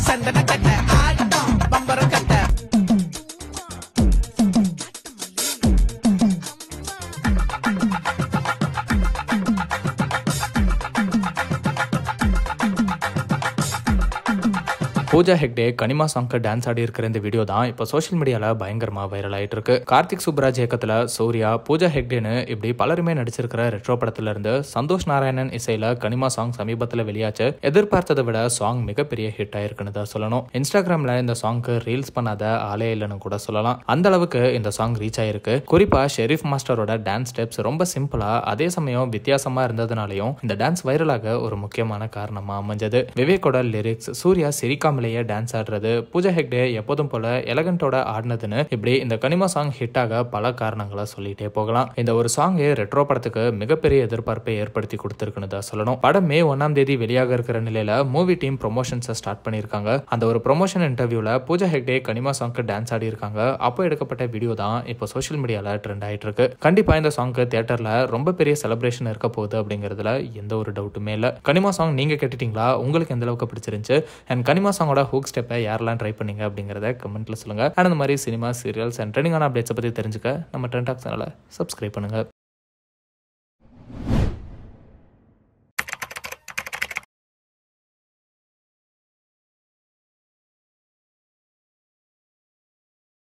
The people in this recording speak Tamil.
சந்தன கட்ட ஆட்டம் பம்பரம் கட்ட பூஜா ஹெக்டே கனிமா சாங்க்கு டான்ஸ் ஆடி இருக்கிற இந்த வீடியோ தான் இப்போ சோஷியல் மீடியால பயங்கரமா வைரல் ஆயிட்டு இருக்கு. கார்த்திக் சுப்ராஜ் இயக்கத்துல சூர்யா, பூஜா ஹெக்டேன்னு இப்படி பலருமே நடிச்சிருக்கிற ரெட்ரோ படத்துல இருந்து சந்தோஷ் நாராயணன் இசையில கனிமா சாங் சமீபத்துல வெளியாச்சு. எதிர்பார்த்ததை விட சாங் மிகப்பெரிய ஹிட் ஆயிருக்குன்னு தான் சொல்லணும். இன்ஸ்டாகிராம்ல இந்த சாங்க்கு ரீல்ஸ் பண்ணாத ஆளே இல்லைன்னு கூட சொல்லலாம். அந்த அளவுக்கு இந்த சாங் ரீச் ஆயிருக்கு. குறிப்பா ஷெரீஃப் மாஸ்டரோட டான்ஸ் ஸ்டெப்ஸ் ரொம்ப சிம்பிளா அதே சமயம் வித்தியாசமா இருந்ததுனாலையும் இந்த டான்ஸ் வைரலாக ஒரு முக்கியமான காரணமா அமைஞ்சது. விவேக்கோட லிரிக்ஸ், சூர்யா சிரிக்காம டான்ஸ் ஆடுறது, பூஜா ஹெக்டே எப்போதும் போல எலகண்டோட ஆடினதுன்னு இப்படி இந்த கனிமா சாங் ஹிட் ஆக பல காரணங்களை சொல்லிட்டே போகலாம். இந்த ஒரு சாங் ரெட்ரோ படத்துக்கு மிகப்பெரிய எதிர்பார்ப்பை ஏற்படுத்தி கொடுத்திருக்குன்னு தான் சொல்லணும். படம் மே 1ஆம் தேதி வெளியாக இருக்கிற நிலையில மூவி டீம் ப்ரொமோஷன்ஸை ஸ்டார்ட் பண்ணிருக்காங்க. அந்த ஒரு ப்ரொமோஷன் இன்டர்வியூல பூஜா ஹெக்டே கனிமா சாங்க்கு டான்ஸ் ஆடி இருக்காங்க. அப்போ எடுக்கப்பட்ட வீடியோ தான் இப்போ சோஷியல் மீடியால ட்ரெண்ட் ஆயிட்டு இருக்கு. கண்டிப்பா இந்த சாங்க்கு தியேட்டர்ல ரொம்ப பெரிய செலிப்ரேஷன் இருக்க போகுது அப்படிங்கிறதுல எந்த ஒரு டவுட்டுமே இல்ல. கனிமா சாங் நீங்க கேட்டுட்டீங்களா? உங்களுக்கு எந்த அளவுக்கு பிடிச்சிருந்துச்சு? அண்ட் கனிமா சாங் ஹூக் ஸ்டெப்பை யாரெல்லாம் ட்ரை பண்ணீங்க அப்படிங்கிறத கமெண்ட்ல சொல்லுங்க. அந்த மாதிரி சினிமா, சீரியல்ஸ் அண்ட் ட்ரெண்டிங்கான அப்டேட்ஸை பற்றி தெரிஞ்சுக்க நம்ம ட்ரெண்ட் டாக் சேனலை சப்ஸ்கிரைப் பண்ணுங்க.